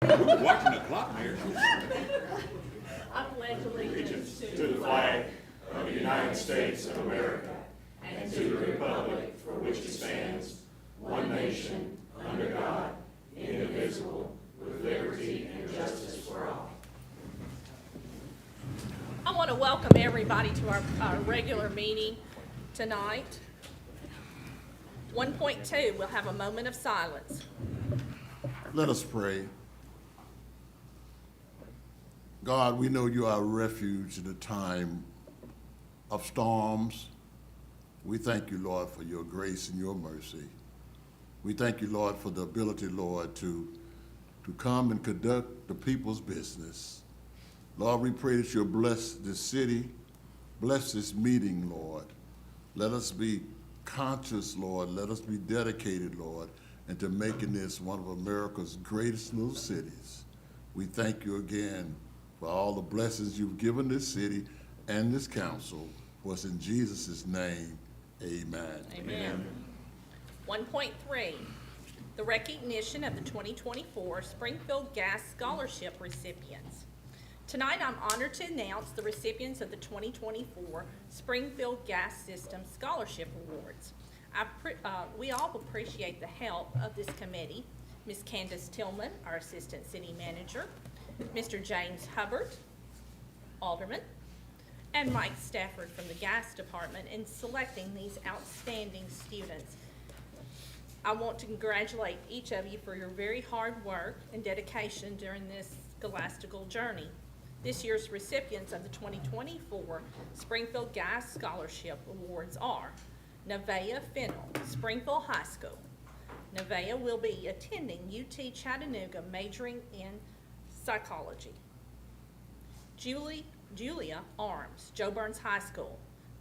Ooh, watching the clock, Mayor. I pledge allegiance To the flag of the United States of America and to the republic for which it stands, one nation, under God, indivisible, with liberty and justice for all. I want to welcome everybody to our regular meeting tonight. 1.2, we'll have a moment of silence. Let us pray. God, we know you are a refuge in a time of storms. We thank you, Lord, for your grace and your mercy. We thank you, Lord, for the ability, Lord, to come and conduct the people's business. Lord, we pray that you'll bless this city, bless this meeting, Lord. Let us be conscious, Lord. Let us be dedicated, Lord, into making this one of America's greatest little cities. We thank you again for all the blessings you've given this city and this council. For us in Jesus' name, amen. Amen. 1.3, the recognition of the 2024 Springfield Gas Scholarship recipients. Tonight, I'm honored to announce the recipients of the 2024 Springfield Gas System Scholarship Awards. We all appreciate the help of this committee, Ms. Candace Tillman, our Assistant City Manager, Mr. James Hubbard, Alderman, and Mike Stafford from the Gas Department in selecting these outstanding students. I want to congratulate each of you for your very hard work and dedication during this scholastical journey. This year's recipients of the 2024 Springfield Gas Scholarship Awards are Nevaeh Fennell, Springfield High School. Nevaeh will be attending UT Chattanooga, majoring in psychology. Julia Arms, Jo Burns High School.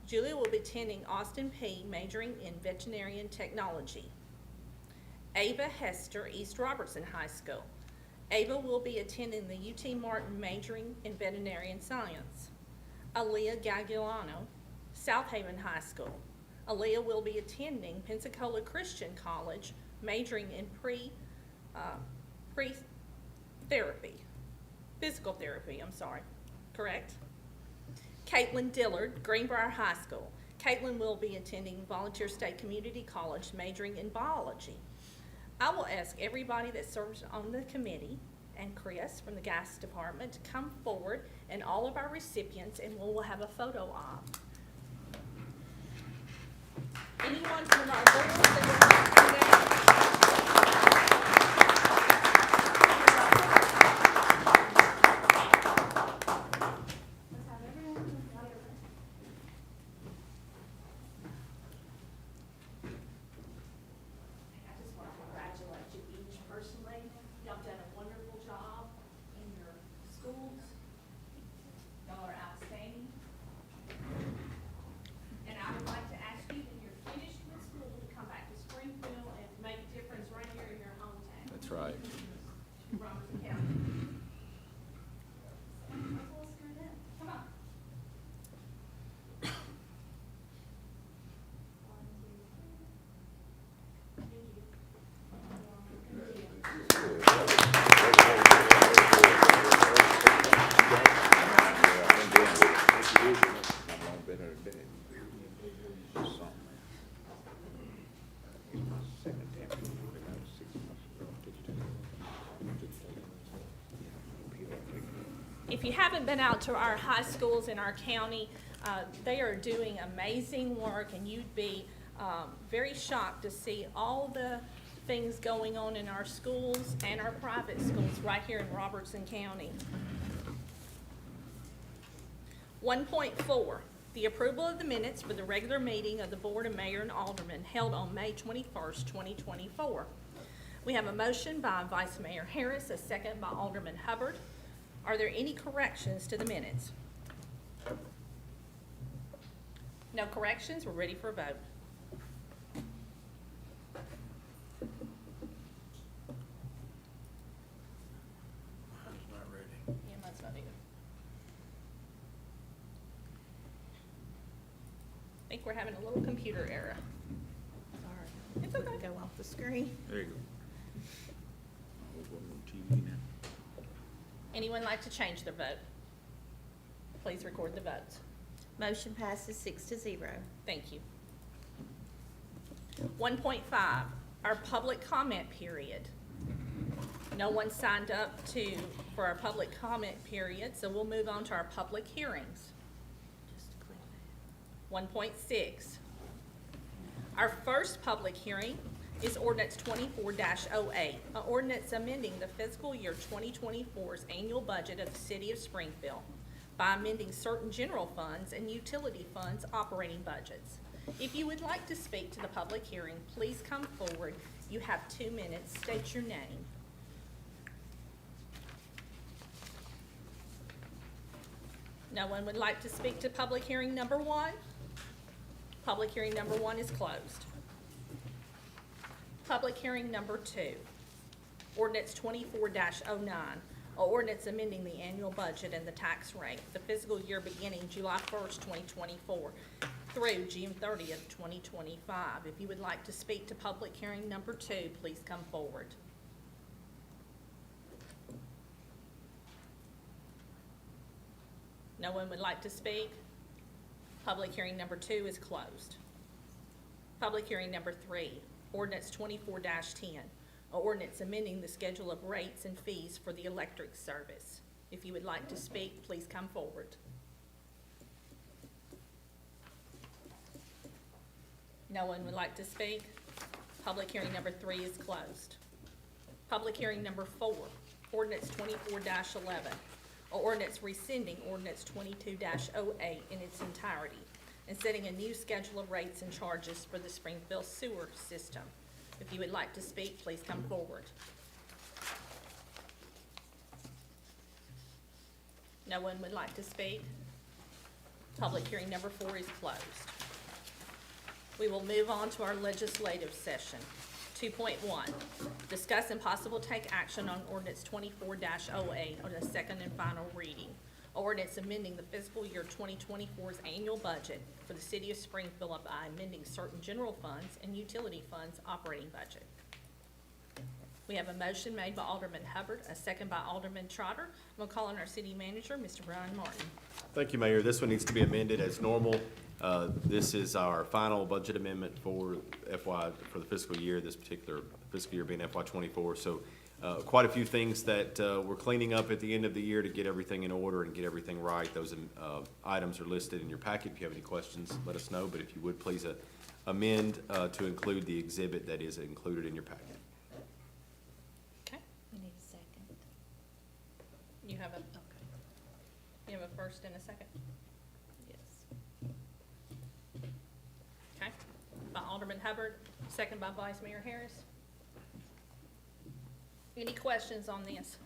Julia will be attending Austin P, majoring in veterinarian technology. Ava Hester, East Robertson High School. Ava will be attending the UT Martin, majoring in veterinarian science. Aaliyah Gagliano, South Haven High School. Aaliyah will be attending Pensacola Christian College, majoring in physical therapy, correct? Caitlin Dillard, Greenbrier High School. Caitlin will be attending Volunteer State Community College, majoring in biology. I will ask everybody that serves on the committee and Chris from the Gas Department to come forward, and all of our recipients, and we'll have a photo op. Anyone from our board that would like to do Right. Robertson County. Come on. If you haven't been out to our high schools in our county, they are doing amazing work, and you'd be very shocked to see all the things going on in our schools and our private schools right here in Robertson County. 1.4, the approval of the minutes for the regular meeting of the Board of Mayor and Aldermen held on May 21st, 2024. We have a motion by Vice Mayor Harris, a second by Alderman Hubbard. Are there any corrections to the minutes? No corrections? We're ready for a vote. Mine's not ready. Yeah, mine's not either. I think we're having a little computer error. Sorry. It's okay. Go off the screen. There you go. We'll go on TV now. Anyone like to change their vote? Please record the votes. Motion passes 6-0. Thank you. 1.5, our public comment period. No one signed up for our public comment period, so we'll move on to our public hearings. Just to clear that. 1.6. Our first public hearing is ordinance 24-08, an ordinance amending the fiscal year 2024's annual budget of the city of Springfield by amending certain general funds and utility funds operating budgets. If you would like to speak to the public hearing, please come forward. You have 2 minutes. State your name. No one would like to speak to public hearing number 1? Public hearing number 1 is closed. Public hearing number 2, ordinance 24-09, an ordinance amending the annual budget and the tax rate, the fiscal year beginning July 1st, 2024 through June 30th, 2025. If you would like to speak to public hearing number 2, please come forward. No one would like to speak? Public hearing number 2 is closed. Public hearing number 3, ordinance 24-10, an ordinance amending the schedule of rates and fees for the electric service. If you would like to speak, please come forward. No one would like to speak? Public hearing number 3 is closed. Public hearing number 4, ordinance 24-11, an ordinance rescinding ordinance 22-08 in its entirety and setting a new schedule of rates and charges for the Springfield sewer system. If you would like to speak, please come forward. No one would like to speak? Public hearing number 4 is closed. We will move on to our legislative session. 2.1, discuss and possible take action on ordinance 24-08 on a second and final reading. Ordinance amending the fiscal year 2024's annual budget for the city of Springfield by amending certain general funds and utility funds operating budget. We have a motion made by Alderman Hubbard, a second by Alderman Trotter. I'm going to call on our city manager, Mr. Brian Martin. Thank you, Mayor. This one needs to be amended as normal. This is our final budget amendment for for the fiscal year, this particular fiscal year being FY '24. So quite a few things that we're cleaning up at the end of the year to get everything in order and get everything right. Those items are listed in your packet. If you have any questions, let us know. But if you would, please amend to include the exhibit that is included in your packet. Okay, We need a second. you have a, Okay. you have a first and a second? Yes. Okay, by Alderman Hubbard, second by Vice Mayor Harris. Any questions on this?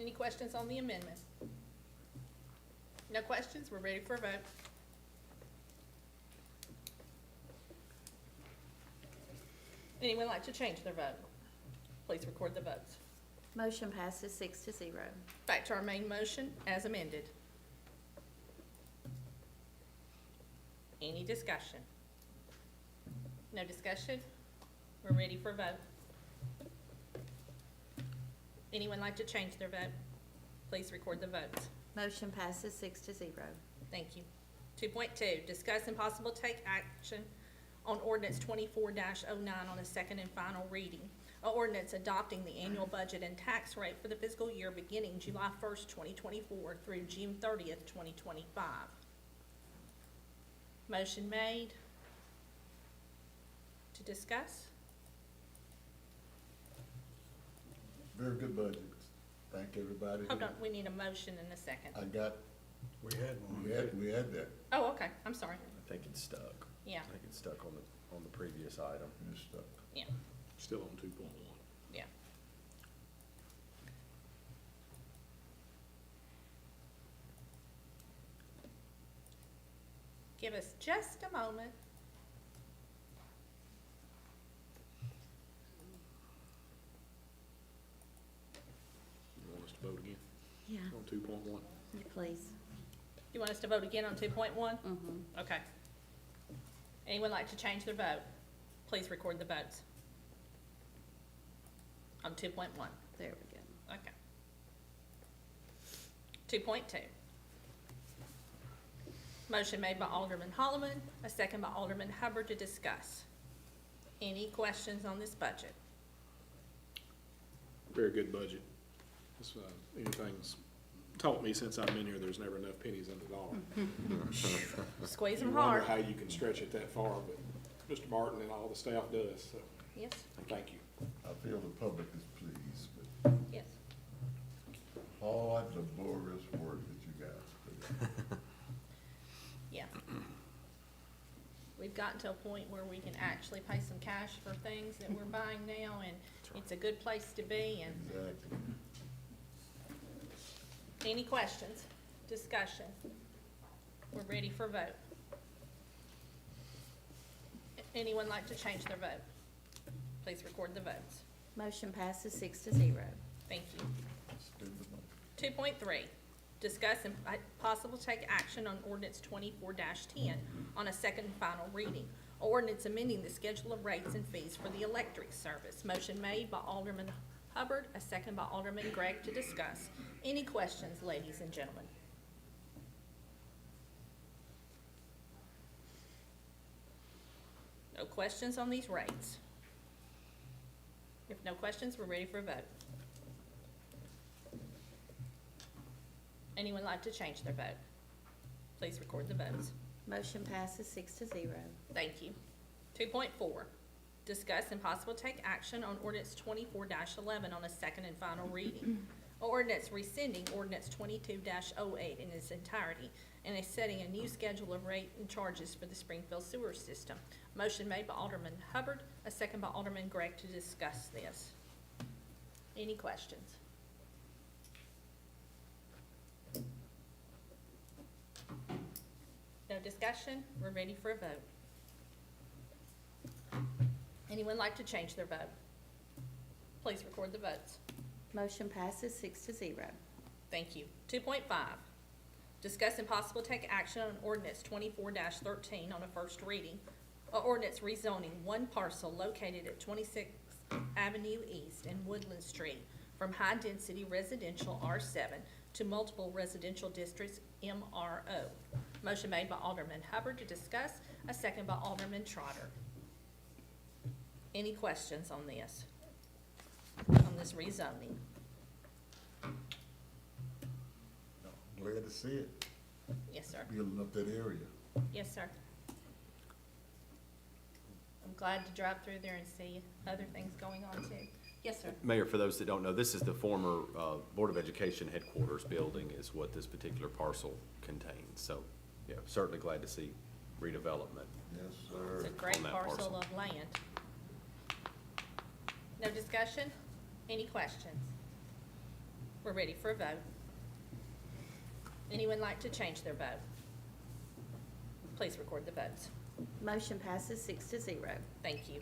Any questions on the amendment? No questions? We're ready for a vote. Anyone like to change their vote? Please record the votes. Motion passes 6-0. Back to our main motion as amended. Any discussion? No discussion? We're ready for a vote. Anyone like to change their vote? Please record the votes. Motion passes 6-0. Thank you. 2.2, discuss and possible take action on ordinance 24-09 on a second and final reading. An ordinance adopting the annual budget and tax rate for the fiscal year beginning July 1st, 2024 through June 30th, 2025. Motion made to discuss. Very good budget. Thank everybody. Hold on, we need a motion in a second. We had that. Oh, okay, I'm sorry. I think it's stuck. Yeah, I think it's stuck on the previous item. It's stuck. yeah, Still on 2.1. yeah. Give us just a moment. You want us to vote again Yeah, on 2.1? please. You want us to vote again on 2.1? Mm-hmm. Okay. Anyone like to change their vote? Please record the votes on 2.1. There we go. Okay. 2.2. Motion made by Alderman Holloman, a second by Alderman Hubbard to discuss. Any questions on this budget? Very good budget. It's, anything's taught me since I've been here, there's never enough pennies in the dollar. Squeeze them You wonder hard. how you can stretch it that far, but Mr. Martin and all the staff does, so Yes, thank you. I feel the public is pleased with yes. all the laborious work that you guys put in. Yeah. We've gotten to a point where we can actually pay some cash for things that we're buying now, and it's a good place to be, and Exactly. any questions, discussion? We're ready for vote. Anyone like to change their vote? Please record the votes. Motion passes 6-0. Thank you. 2.3, discuss and possible take action on ordinance 24-10 on a second and final reading. Ordinance amending the schedule of rates and fees for the electric service. Motion made by Alderman Hubbard, a second by Alderman Gregg to discuss. Any questions, ladies and gentlemen? No questions on these rates? If no questions, we're ready for a vote. Anyone like to change their vote? Please record the votes. Motion passes 6-0. Thank you. 2.4, discuss and possible take action on ordinance 24-11 on a second and final reading. Ordinance rescinding ordinance 22-08 in its entirety and is setting a new schedule of rate and charges for the Springfield sewer system. Motion made by Alderman Hubbard, a second by Alderman Gregg to discuss this. Any questions? No discussion? We're ready for a vote. Anyone like to change their vote? Please record the votes. Motion passes 6-0. Thank you. 2.5, discuss and possible take action on ordinance 24-13 on a first reading. Ordinance rezoning one parcel located at 26th Avenue East and Woodland Street from high-density residential R7 to multiple residential districts MRO. Motion made by Alderman Hubbard to discuss, a second by Alderman Trotter. Any questions on this rezoning? Glad to see it, Yes, sir. building up that area. Yes, sir. I'm glad to drive through there and see other things going on too. Yes, sir. Mayor, for those that don't know, this is the former Board of Education headquarters building is what this particular parcel contains. So, yeah, certainly glad to see redevelopment. Yes, It's sir. a great On that parcel parcel. of land. No discussion? Any questions? We're ready for a vote. Anyone like to change their vote? Please record the votes. Motion passes 6-0. Thank you.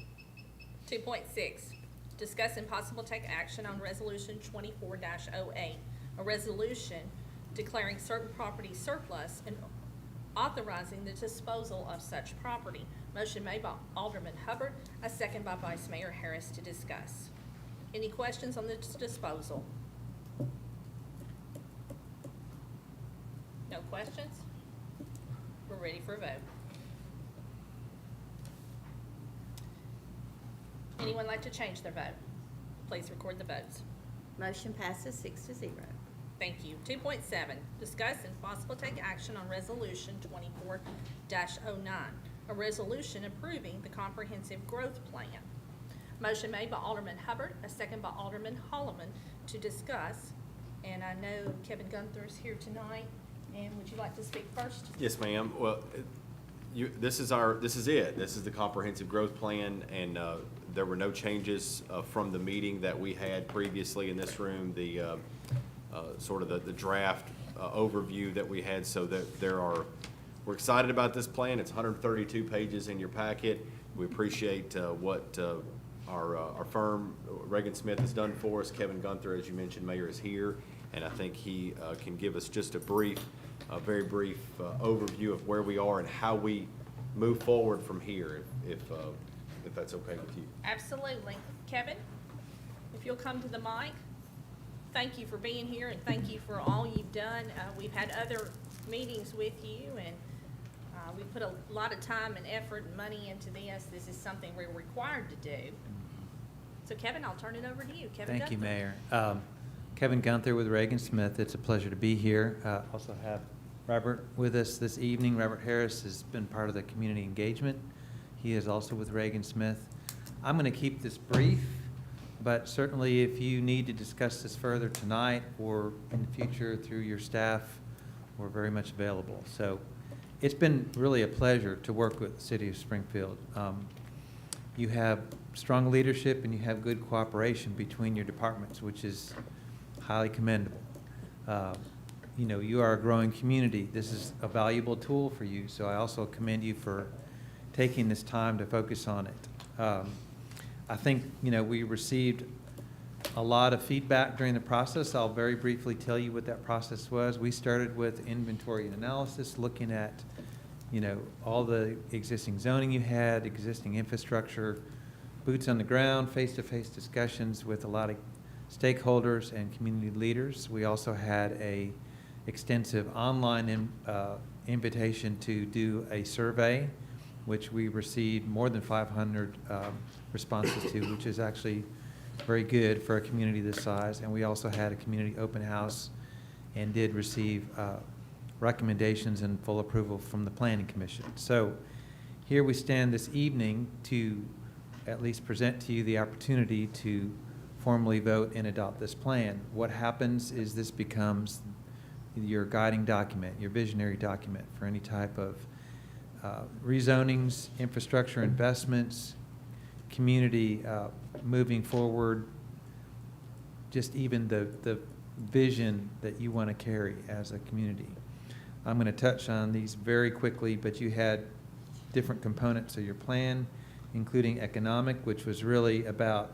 2.6, discuss and possible take action on resolution 24-08, a resolution declaring certain property surplus and authorizing the disposal of such property. Motion made by Alderman Hubbard, a second by Vice Mayor Harris to discuss. Any questions on this disposal? No questions? We're ready for a vote. Anyone like to change their vote? Please record the votes. Motion passes 6-0. Thank you. 2.7, discuss and possible take action on resolution 24-09, a resolution approving the comprehensive growth plan. Motion made by Alderman Hubbard, a second by Alderman Holloman to discuss. And I know Kevin Gunther is here tonight, and would you like to speak first? Yes, ma'am. Well, this is it. This is the comprehensive growth plan, and there were no changes from the meeting that we had previously in this room, the sort of the draft overview that we had, so that we're excited about this plan. It's 132 pages in your packet. We appreciate what our firm, Reagan Smith, has done for us. Kevin Gunther, as you mentioned, Mayor, is here, and I think he can give us just a very brief overview of where we are and how we move forward from here, if that's okay with you. Absolutely. Kevin, if you'll come to the mic. thank you for being here and thank you for all you've done. We've had other meetings with you and we put a lot of time and effort and money into this. This is something we're required to do. So Kevin, I'll turn it over to you. Kevin Thank you, Gunther. Mayor. Kevin Gunther with Reagan Smith. It's a pleasure to be here. Also have Robert with us this evening. Robert Harris has been part of the community engagement. He is also with Reagan Smith. I'm going to keep this brief, but certainly if you need to discuss this further tonight or in the future through your staff, we're very much available. So it's been really a pleasure to work with the City of Springfield. You have strong leadership and you have good cooperation between your departments, which is highly commendable. You know, you are a growing community. This is a valuable tool for you, so I also commend you for taking this time to focus on it. I think, you know, we received a lot of feedback during the process. I'll very briefly tell you what that process was. We started with inventory and analysis, looking at, you know, all the existing zoning you had, existing infrastructure, boots on the ground, face-to-face discussions with a lot of stakeholders and community leaders. We also had a extensive online invitation to do a survey, which we received more than 500 responses to, which is actually very good for a community this size. And we also had a community open house and did receive recommendations and full approval from the Planning Commission. So here we stand this evening to at least present to you the opportunity to formally vote and adopt this plan. What happens is this becomes your guiding document, your visionary document for any type of rezonings, infrastructure investments, community moving forward, just even the vision that you want to carry as a community. I'm going to touch on these very quickly, but you had different components of your plan, including economic, which was really about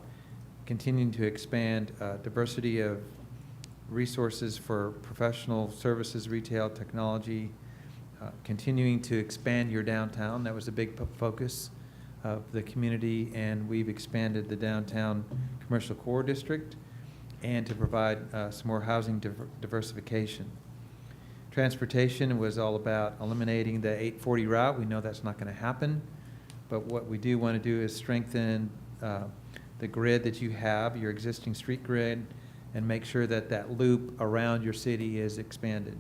continuing to expand diversity of resources for professional services, retail, technology, continuing to expand your downtown. That was a big focus of the community, and we've expanded the downtown commercial core district and to provide some more housing diversification. Transportation was all about eliminating the 840 route. We know that's not going to happen, but what we do want to do is strengthen the grid that you have, your existing street grid, and make sure that that loop around your city is expanded.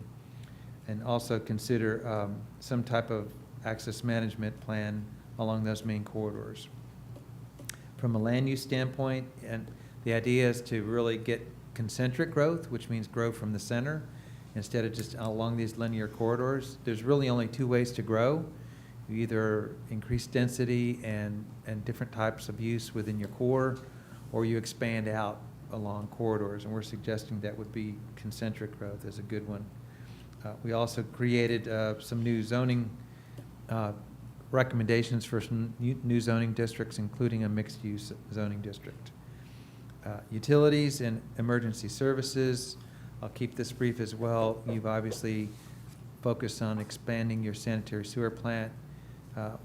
And also consider some type of access management plan along those main corridors. From a land use standpoint, and the idea is to really get concentric growth, which means grow from the center instead of just along these linear corridors. There's really only two ways to grow. You either increase density and different types of use within your core, or you expand out along corridors, and we're suggesting that would be concentric growth as a good one. We also created some new zoning recommendations for some new zoning districts, including a mixed-use zoning district. Utilities and emergency services, I'll keep this brief as well. You've obviously focused on expanding your sanitary sewer plant.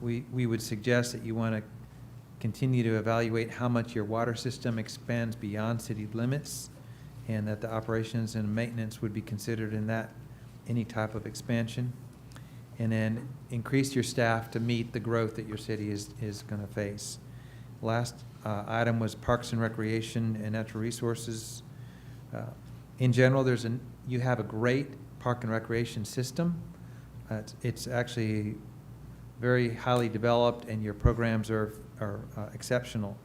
We would suggest that you want to continue to evaluate how much your water system expands beyond city limits, and that the operations and maintenance would be considered in that, any type of expansion. And then increase your staff to meet the growth that your city is going to face. Last item was parks and recreation and natural resources. In general, you have a great park and recreation system. It's actually very highly developed, and your programs are exceptional.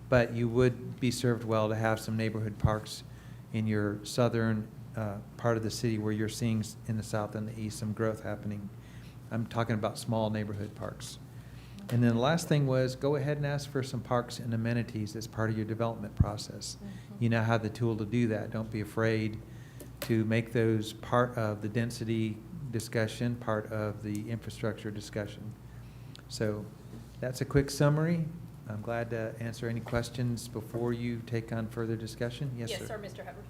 But you would be served well to have some neighborhood parks in your southern part of the city where you're seeing in the south and the east some growth happening. I'm talking about small neighborhood parks. And then the last thing was go ahead and ask for some parks and amenities as part of your development process. Mm-hmm. You now have the tool to do that. Don't be afraid to make those part of the density discussion, part of the infrastructure discussion. So that's a quick summary. I'm glad to answer any questions before you take on further discussion. Yes, Yes, sir. sir, Mr. Hubbard.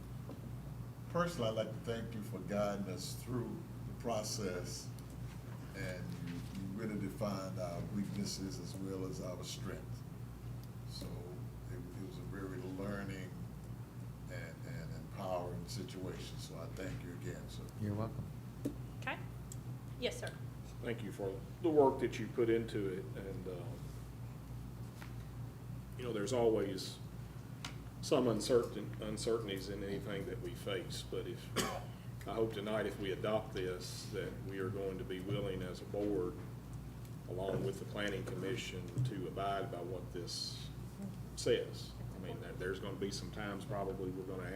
Personally, I'd like to thank you for guiding us through the process, and you really defined our weaknesses as well as our strength. So it was a very learning and empowering situation, so I thank you again, sir. You're welcome. Okay? Yes, sir. Thank you for the work that you put into it, and, there's always some uncertainties in anything that we face, but I hope tonight if we adopt this, that we are going to be willing as a board, along with the planning commission, to abide by what this says. I mean, there's gonna be some times probably we're gonna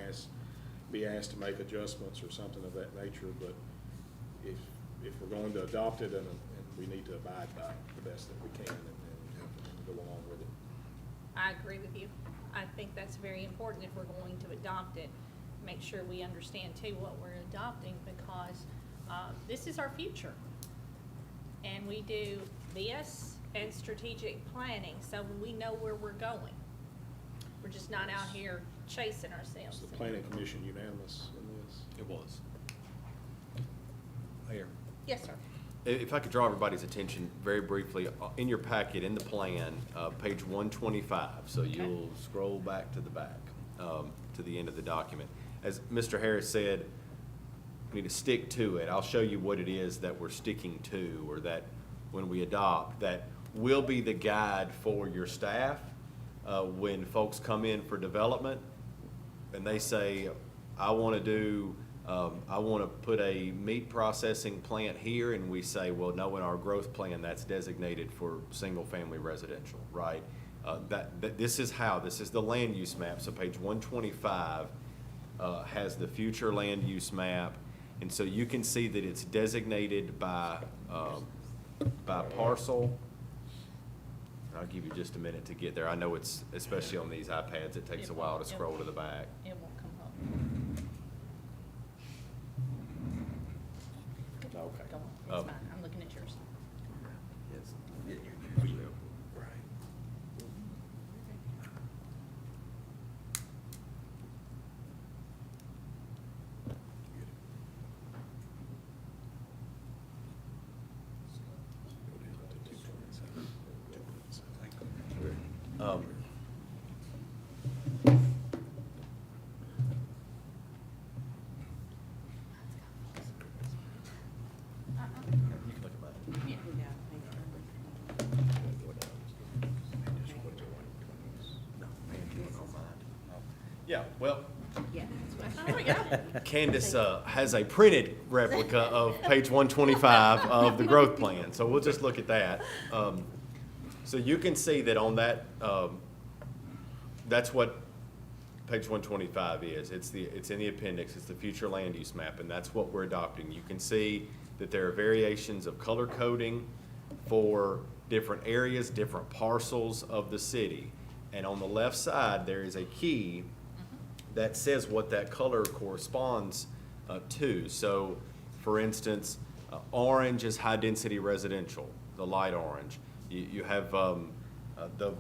be asked to make adjustments or something of that nature, but if we're going to adopt it, and we need to abide by it the best that we can and go along with it. I agree with you. I think that's very important if we're going to adopt it. Make sure we understand too what we're adopting, because this is our future. And we do this and strategic planning, so we know where we're going. We're just not out here chasing ourselves. Is the planning commission unanimous in this? It was. Mayor. Yes, sir. If I could draw everybody's attention very briefly, in your packet, in the plan, page 125, so you'll scroll back to the back, to the end of the document. As Mr. Harris said, we need to stick to it. I'll show you what it is that we're sticking to, or that when we adopt, that will be the guide for your staff. When folks come in for development and they say, I want to put a meat processing plant here, and we say, well, no, in our growth plan, that's designated for single-family residential, right? This is the land use map. So page 125 has the future land use map, and so you can see that it's designated by parcel. I'll give you just a minute to get there. I know it's, especially on these iPads, it takes a while to scroll to the back. It won't come up. Okay. Go on, it's fine, I'm looking at yours. You can look at mine. Yeah, well, Oh, yeah. Candace has a printed replica of page 125 of the growth plan, so we'll just look at that. So you can see that on that, that's what page 125 is. It's in the appendix, it's the future land use map, and that's what we're adopting. You can see that there are variations of color coding for different areas, different parcels of the city. And on the left side, there is a key that says what that color corresponds to. So, for instance, orange is high-density residential, the light orange. You have the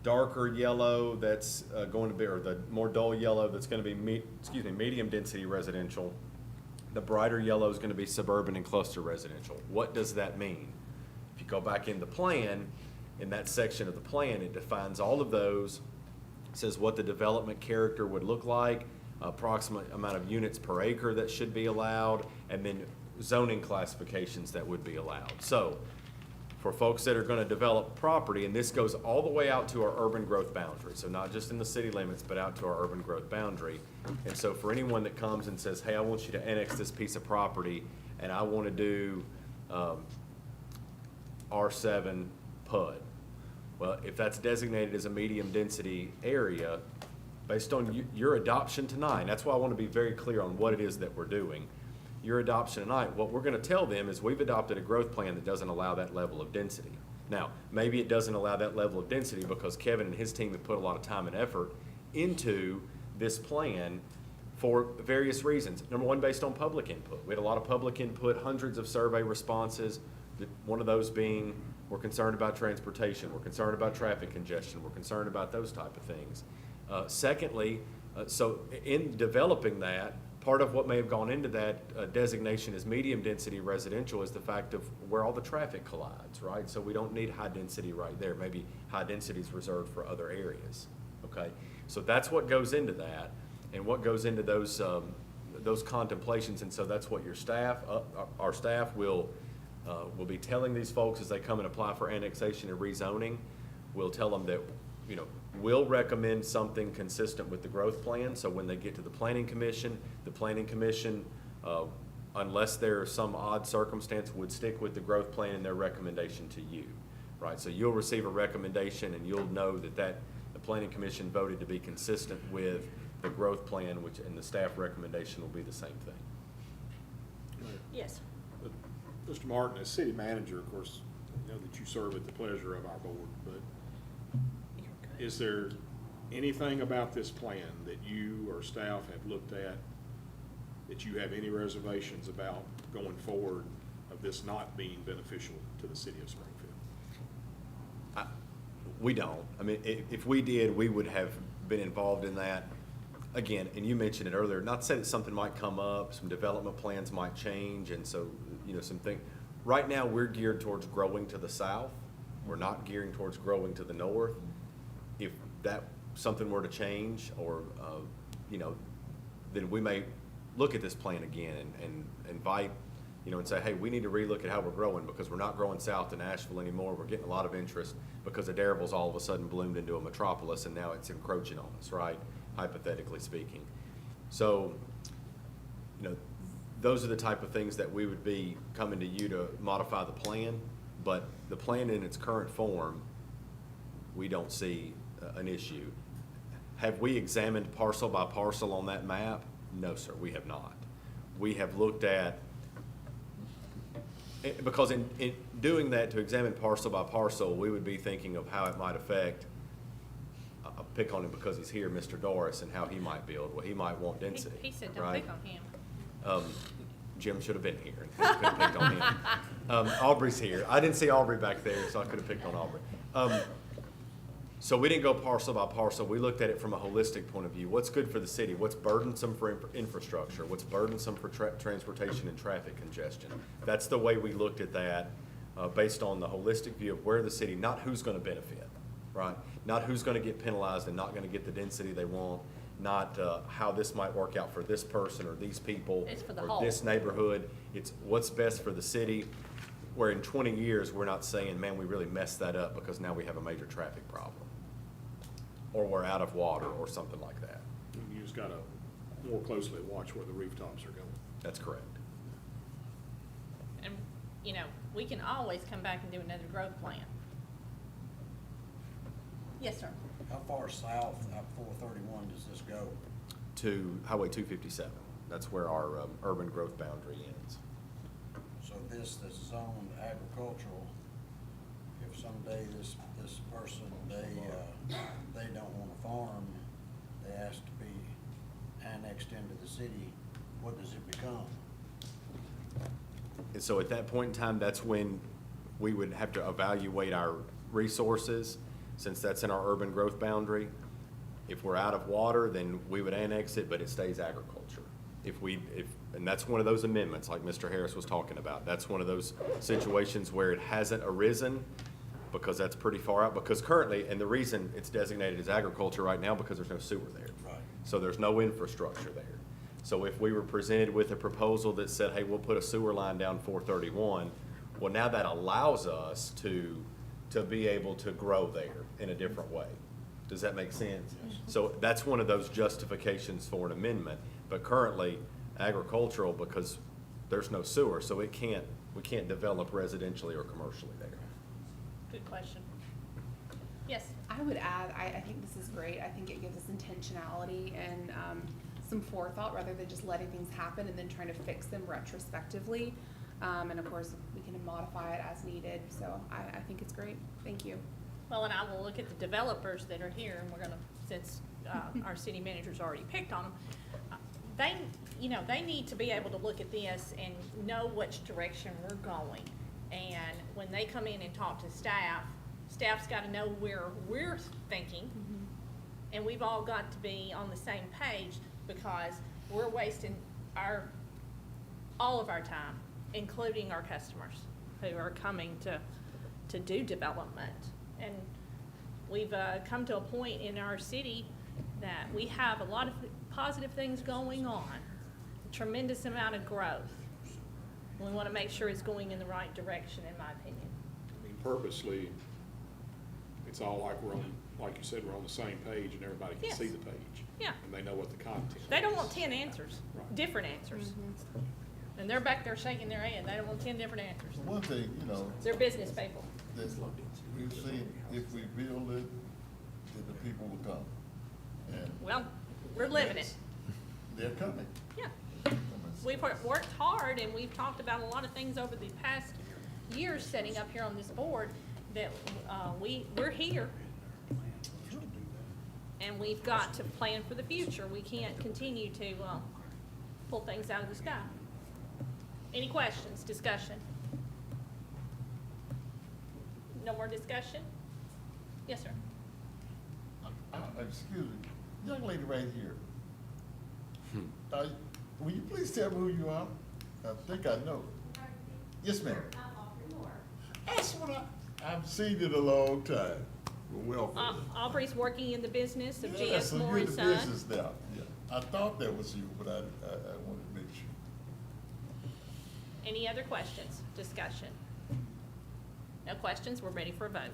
darker yellow that's going to be, or the more dull yellow that's going to be, medium-density residential. The brighter yellow is going to be suburban and cluster residential. What does that mean? If you go back in the plan, in that section of the plan, it defines all of those, says what the development character would look like, approximate amount of units per acre that should be allowed, and then zoning classifications that would be allowed. So for folks that are going to develop property, and this goes all the way out to our urban growth boundary, so not just in the city limits, but out to our urban growth boundary. And so for anyone that comes and says, hey, I want you to annex this piece of property, and I want to do R7 PUD. Well, if that's designated as a medium-density area, based on your adoption tonight, that's why I want to be very clear on what it is that we're doing. Your adoption tonight, what we're going to tell them is we've adopted a growth plan that doesn't allow that level of density. Now, maybe it doesn't allow that level of density because Kevin and his team have put a lot of time and effort into this plan for various reasons. Number one, based on public input. We had a lot of public input, hundreds of survey responses, one of those being, we're concerned about transportation, we're concerned about traffic congestion, we're concerned about those type of things. Secondly, so in developing that, part of what may have gone into that designation as medium-density residential is the fact of where all the traffic collides, right? So we don't need high density right there. Maybe high density is reserved for other areas, okay? So that's what goes into that. and what goes into those contemplations. And so that's what your staff, our staff will be telling these folks as they come and apply for annexation and rezoning. We'll tell them that, we'll recommend something consistent with the growth plan. So when they get to the planning commission, unless there's some odd circumstance, would stick with the growth plan and their recommendation to you, right? So you'll receive a recommendation and you'll know that the planning commission voted to be consistent with the growth plan, and the staff recommendation will be the same thing. Yes. Mr. Martin, as city manager, of course, I know that you serve at the pleasure of our board, but is there anything about this plan that you or staff have looked at that you have any reservations about going forward of this not being beneficial to the city of Springfield? We don't. I mean, if we did, we would have been involved in that. Again, and you mentioned it earlier, not to say that something might come up, some development plans might change, and so, something. Right now, we're geared towards growing to the south. We're not gearing towards growing to the north. If that something were to change, or, then we may look at this plan again and invite, and say, hey, we need to relook at how we're growing, because we're not growing south to Nashville anymore. We're getting a lot of interest because Adairsville's all of a sudden bloomed into a metropolis, and now it's encroaching on us, right? Hypothetically speaking. So, those are the type of things that we would be coming to you to modify the plan, but the plan in its current form, we don't see an issue. Have we examined parcel by parcel on that map? No, sir, we have not. We have looked at, because in doing that, to examine parcel by parcel, we would be thinking of how it might affect, I'll pick on him because he's here, Mr. Doris, and how he might build. Well, he might want density, He said don't right? pick on him. Jim should have been here. Could have picked on him. Aubrey's here. I didn't see Aubrey back there, so I could have picked on Aubrey. So we didn't go parcel by parcel. We looked at it from a holistic point of view. What's good for the city? What's burdensome for infrastructure? What's burdensome for transportation and traffic congestion? That's the way we looked at that, based on the holistic view of where the city, not who's going to benefit, right? Not who's going to get penalized and not going to get the density they want, not how this might work out for this person or these people It's for the or whole. this neighborhood. It's what's best for the city, where in 20 years, we're not saying, man, we really messed that up because now we have a major traffic problem, or we're out of water or something like that. You just gotta more closely watch where the rooftops are going. That's correct. And, we can always come back and do another growth plan. Yes, sir. How far south up 431 does this go? To Highway 257. That's where our urban growth boundary ends. So this zoned agricultural, if someday this person, they don't want to farm, they ask to be annexed into the city, what does it become? And so at that point in time, that's when we would have to evaluate our resources, since that's in our urban growth boundary. If we're out of water, then we would annex it, but it stays agriculture. And that's one of those amendments like Mr. Harris was talking about. That's one of those situations where it hasn't arisen, because that's pretty far out. Because currently, and the reason it's designated as agriculture right now, because there's no sewer there. Right. So there's no infrastructure there. So if we were presented with a proposal that said, hey, we'll put a sewer line down 431, well, now that allows us to be able to grow there in a different way. Does that make sense? Yes. So that's one of those justifications for an amendment. But currently, agricultural, because there's no sewer, so we can't develop residentially or commercially there. Good question. Yes. I would add, I think this is great. I think it gives us intentionality and some forethought rather than just letting things happen and then trying to fix them retrospectively. And of course, we can modify it as needed. So I think it's great. Thank you. Well, and I will look at the developers that are here, and we're gonna, since our city manager's already picked on them, they need to be able to look at this and know which direction we're going. And when they come in and talk to staff's gotta know where we're thinking, and we've all got to be on the same page, because we're wasting all of our time, including our customers who are coming to do development. And we've come to a point in our city that we have a lot of positive things going on, a tremendous amount of growth. We want to make sure it's going in the right direction, in my opinion. I mean, purposely, it's all like we're on, like you said, we're on the same page and everybody can Yes. see the page. Yeah. And they know what the content is. They don't want 10 answers, Right. different answers. And they're back there shaking their head. They don't want 10 different answers. One thing, you know, They're business people. that we've seen, if we build it, then the people will come. And Well, we're living it. they're coming. Yeah. We've worked hard, and we've talked about a lot of things over the past years setting up here on this board that we're here. And we've got to plan for the future. We can't continue to pull things out of the sky. Any questions, discussion? No more discussion? Yes, sir. Excuse me, young lady right here. Will you please tell me who you are? I think I know. Yes, ma'am. That's what I've seen it a long time. Well, welcome. Aubrey's working in the business of Yeah, GS so Moore you're and the Son. business now. Yeah. I thought that was you, but I wanted to make sure. Any other questions, discussion? No questions, we're ready for a vote.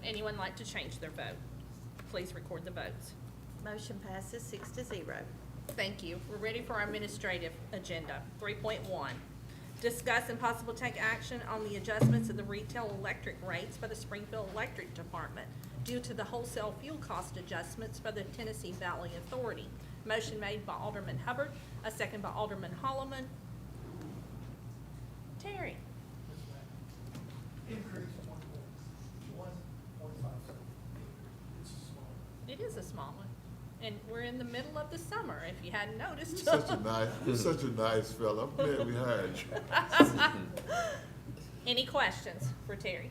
Anyone like to change their vote? Please record the votes. Motion passes 6-0. Thank you. We're ready for our administrative agenda. 3.1, discuss and possible take action on the adjustments of the retail electric rates by the Springfield Electric Department due to the wholesale fuel cost adjustments by the Tennessee Valley Authority. Motion made by Alderman Hubbard, a second by Alderman Holloman. Terry? Increase 1.5 cents. It's small. It is a small one, and we're in the middle of the summer, if you hadn't noticed. You're such a nice fella. I'm glad we hired you. Any questions for Terry?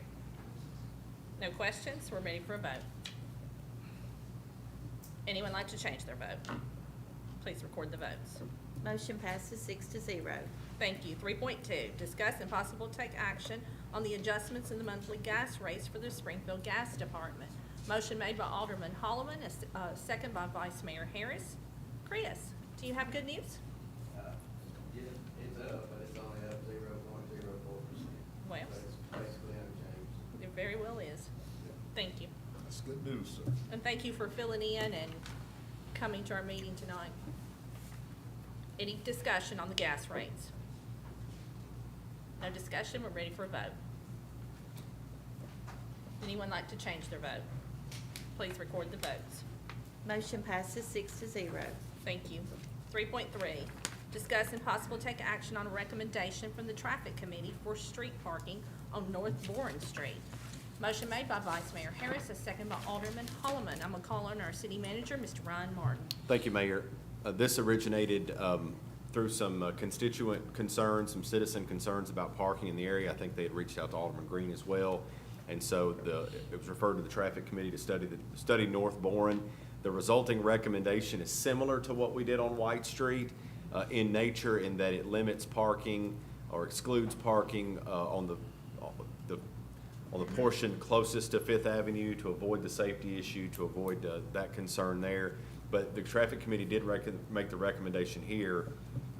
No questions? We're ready for a vote. Anyone like to change their vote? Please record the votes. Motion passes 6-0. Thank you. 3.2, discuss and possible take action on the adjustments in the monthly gas rates for the Springfield Gas Department. Motion made by Alderman Holloman, a second by Vice Mayor Harris. Chris, do you have good news? Yeah, it's up, but it's only up 0.04%. Well, So it's basically unchanged. it very well is. Thank you. That's good news, sir. And thank you for filling in and coming to our meeting tonight. Any discussion on the gas rates? No discussion, we're ready for a vote. Anyone like to change their vote? Please record the votes. Motion passes 6-0. Thank you. 3.3, discuss and possible take action on a recommendation from the Traffic Committee for street parking on North Boren Street. Motion made by Vice Mayor Harris, a second by Alderman Holloman. I'm gonna call on our city manager, Mr. Ryan Martin. Thank you, Mayor. This originated through some constituent concerns, some citizen concerns about parking in the area. I think they had reached out to Alderman Green as well. And so it was referred to the Traffic Committee to study North Boren. The resulting recommendation is similar to what we did on White Street in nature, in that it limits parking or excludes parking on the portion closest to Fifth Avenue to avoid the safety issue, to avoid that concern there. But the Traffic Committee did make the recommendation here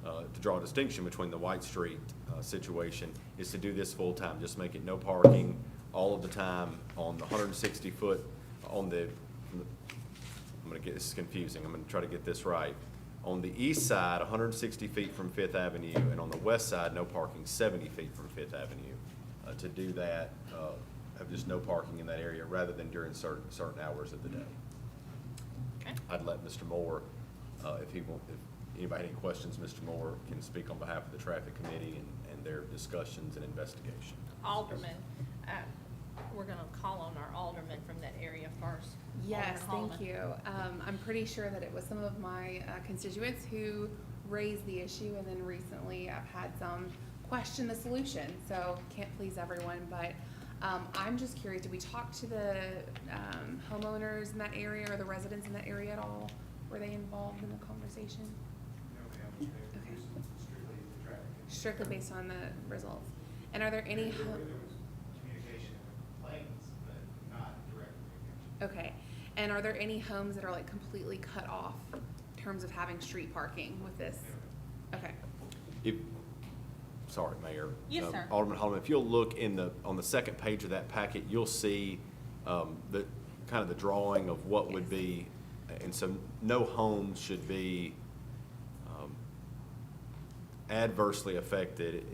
to draw a distinction between the White Street situation, is to do this full-time, just make it no parking all of the time on the 160-foot, I'm gonna get, this is confusing, I'm gonna try to get this right. On the east side, 160 feet from Fifth Avenue, and on the west side, no parking 70 feet from Fifth Avenue. To do that, have just no parking in that area, rather than during certain hours of the day. Okay. I'd let Mr. Moore, if anybody had any questions, Mr. Moore can speak on behalf of the Traffic Committee and their discussions and investigation. Alderman, we're gonna call on our alderman from that area first. Yes, Alderman thank Holloman. you. I'm pretty sure that it was some of my constituents who raised the issue, and then recently I've had some question the solution, so can't please everyone, but I'm just curious, did we talk to the homeowners in that area or the residents in that area at all? Were they involved in the conversation? No, ma'am, they were using strictly the traffic. Strictly based on the results? And are there any? There was communication and complaints, but not direct communication. Okay, And are there any homes that are like completely cut off in terms of having street parking with this? Okay, If, sorry, Mayor. Yes, sir. Alderman Holloman, if you'll look on the second page of that packet, you'll see the, kind of the drawing of what would be, and so no home should be adversely affected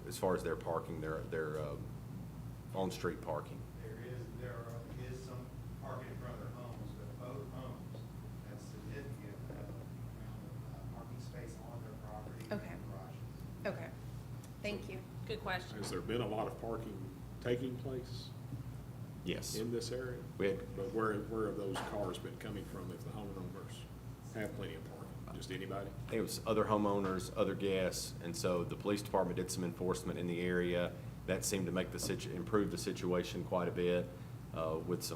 as far as their parking, their on-street parking. There is some parking in front of their homes, but both homes have significant amount of parking space on their property and Okay. garages. okay, thank you. Good question. Has there been a lot of parking taking place Yes. in this area? We had, But where have those cars been coming from if the homeowners have plenty of parking? Just anybody? I think it was other homeowners, other guests, and so the police department did some enforcement in the area. That seemed to make improve the situation quite a bit, with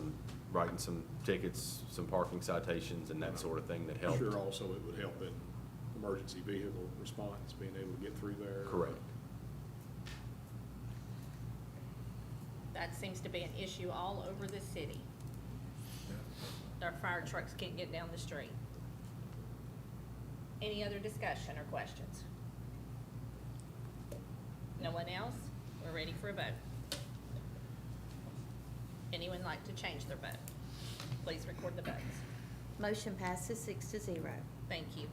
writing some tickets, some parking citations and that sort of thing that I'm helped. sure also it would help in emergency vehicle response, being able to get through there. Correct. That seems to be an issue all over the city. Our fire trucks can't get down the street. Any other discussion or questions? No one else? We're ready for a vote. Anyone like to change their vote? Please record the votes. Motion passes 6-0. Thank you.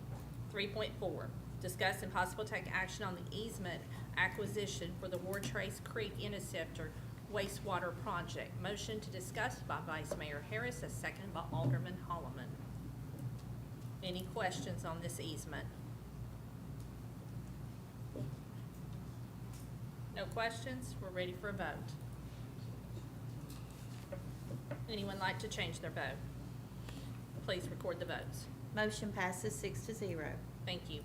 3.4, discuss and possible take action on the easement acquisition for the Wartrace Creek Interceptor wastewater project. Motion to discuss by Vice Mayor Harris, a second by Alderman Holloman. Any questions on this easement? No questions? We're ready for a vote. Anyone like to change their vote? Please record the votes. Motion passes 6-0. Thank you.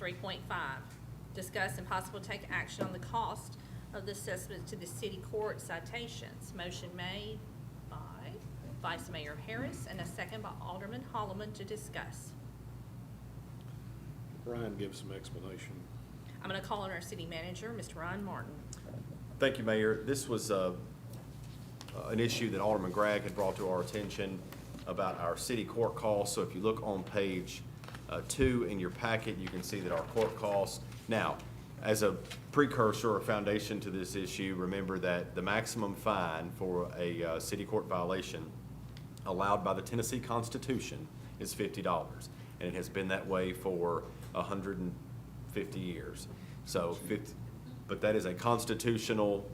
3.5, discuss and possible take action on the cost of the assessment to the city court citations. Motion made by Vice Mayor Harris and a second by Alderman Holloman to discuss. Ryan, give some explanation. I'm gonna call on our city manager, Mr. Ryan Martin. Thank you, Mayor. This was an issue that Alderman Gregg had brought to our attention about our city court costs. So if you look on page 2 in your packet, you can see that our court costs. Now, as a precursor or foundation to this issue, remember that the maximum fine for a city court violation allowed by the Tennessee Constitution is $50, and it has been that way for 150 years. So 50, but that is a constitutional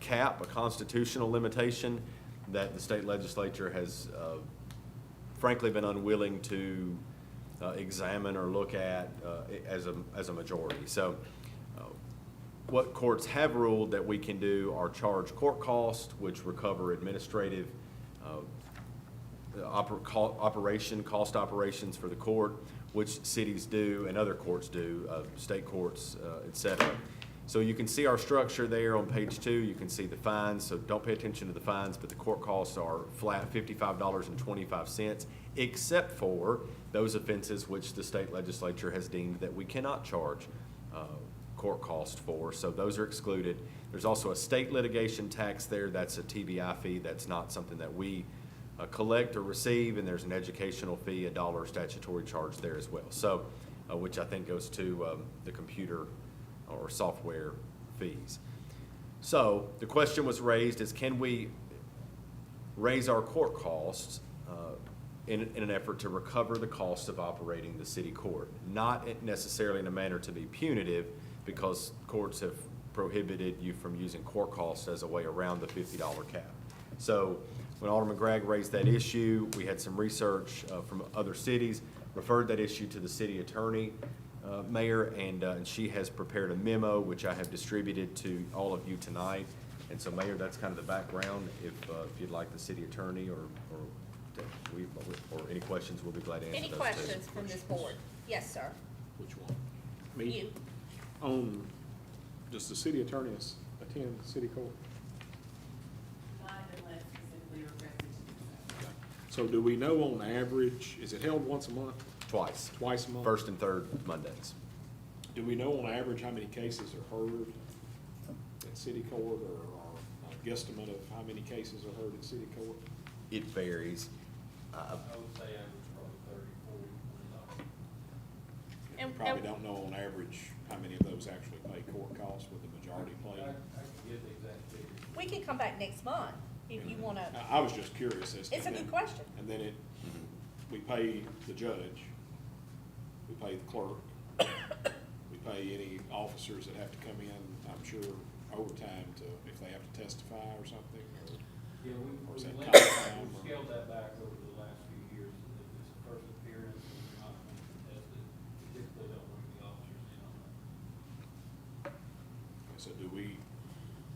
cap, a constitutional limitation that the state legislature has frankly been unwilling to examine or look at as a majority. So what courts have ruled that we can do are charge court costs, which recover administrative cost operations for the court, which cities do and other courts do, state courts, et cetera. So you can see our structure there on page 2. You can see the fines, so don't pay attention to the fines, but the court costs are flat $55.25, except for those offenses which the state legislature has deemed that we cannot charge court costs for, so those are excluded. There's also a state litigation tax there. That's a TBI fee. That's not something that we collect or receive, and there's an educational fee, $1 statutory charge there as well. So, which I think goes to the computer or software fees. So the question was raised is, can we raise our court costs in an effort to recover the cost of operating the city court? Not necessarily in a manner to be punitive, because courts have prohibited you from using court costs as a way around the $50 cap. So when Alderman Gregg raised that issue, we had some research from other cities, referred that issue to the city attorney, Mayor, and she has prepared a memo which I have distributed to all of you tonight. And so, Mayor, that's kind of the background. If you'd like the city attorney or any questions, we'll be glad to answer those Any too. questions from this board? Yes, sir. Which one? Me? You. Does the city attorney attend city court? Not unless specifically requested to do so. So do we know on average, is it held once a month, Twice. twice a month? First and third Mondays. Do we know on average how many cases are heard at city court or guesstimate of how many cases are heard in city court? It varies. I would say average probably 30, 40. You And- probably and- don't know on average how many of those actually pay court costs with the majority I paying. can get the exact figure. We can come back next month if you wanna, I was just curious as to. it's a good question. And then we pay the judge, we pay the clerk, we pay any officers that have to come in, I'm sure overtime to, if they have to testify or something, or. Yeah, Or is that we've comp time, or- scaled that back over the last few years. If it's a first appearance and you're not being contested, we typically don't bring the officers in on that. So do we,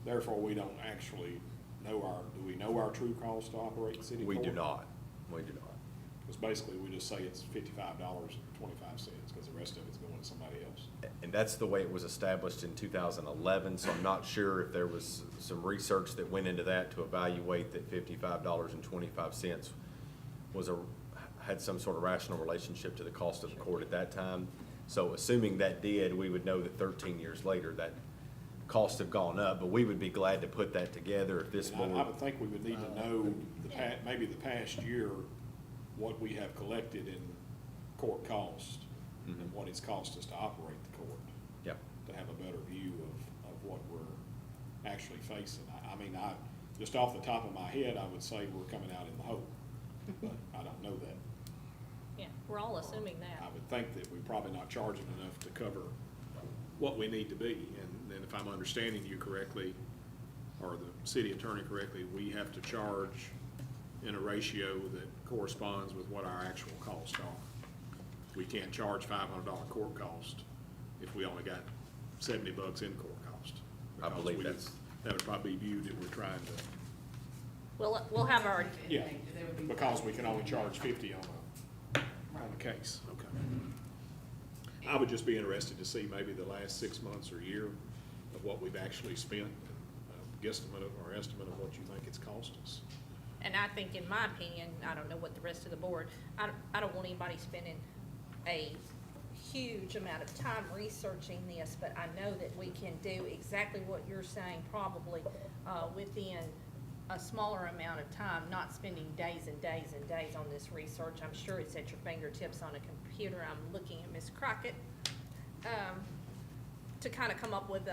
therefore, we don't actually know do we know our true cost to operate the city We court? do not. We do not. Because basically, we just say it's $55.25, because the rest of it's going to somebody else. And that's the way it was established in 2011, so I'm not sure if there was some research that went into that to evaluate that $55.25 had some sort of rational relationship to the cost of the court at that time. So assuming that did, we would know that 13 years later, that costs have gone up, but we would be glad to put that together if this And board. I would think we would need to know maybe the past year, what we have collected in court cost and what it's cost us to operate the court. Yeah. To have a better view of what we're actually facing. I mean, just off the top of my head, I would say we're coming out in the hole, but I don't know that. Yeah, we're all assuming that. I would think that we're probably not charging enough to cover what we need to be. And then if I'm understanding you correctly, or the city attorney correctly, we have to charge in a ratio that corresponds with what our actual costs are. We can't charge $500 court cost if we only got $70 in court cost. I Because believe that would probably be viewed that we're trying to, We'll have our, yeah, because we can only charge 50 on a case, okay. I would just be interested to see maybe the last 6 months or year of what we've actually spent, guesstimate or estimate of what you think it's cost us. and I think, in my opinion, I don't know what the rest of the board, I don't want anybody spending a huge amount of time researching this, but I know that we can do exactly what you're saying, probably within a smaller amount of time, not spending days and days and days on this research. I'm sure it's at your fingertips on a computer. I'm looking at Ms. Crockett to kind of come up with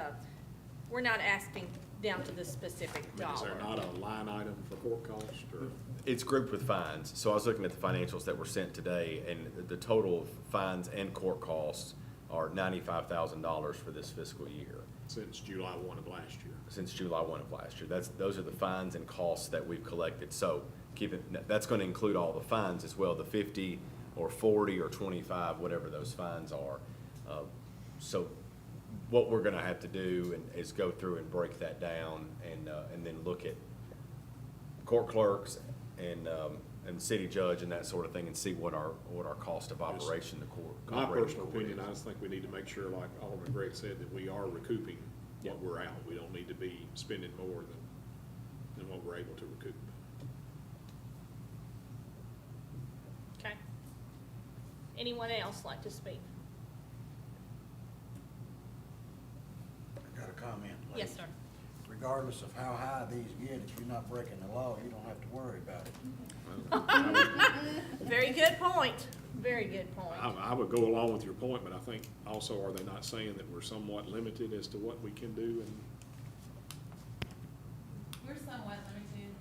we're not asking down to the specific I mean, is dollar. there not a line item for court cost, or? It's grouped with fines. So I was looking at the financials that were sent today, and the total of fines and court costs are $95,000 for this fiscal year. Since July 1 of last year. Since July 1 of last year. Those are the fines and costs that we've collected. So that's going to include all the fines as well, the 50 or 40 or 25, whatever those fines are. So what we're going to have to do is go through and break that down and then look at court clerks and city judge and that sort of thing, and see what our cost of operation, the court. My operating personal court opinion, is. I just think we need to make sure, like Alderman Gregg said, that we are recouping Yeah. what we're out. We don't need to be spending more than what we're able to recoup. Okay. Anyone else like to speak? I got a comment. Yes, sir. Regardless of how high these get, if you're not breaking the law, you don't have to worry about it. Very good point. Very good point. I would go along with your point, but I think also, are they not saying that we're somewhat limited as to what we can do? And We're somewhat limited.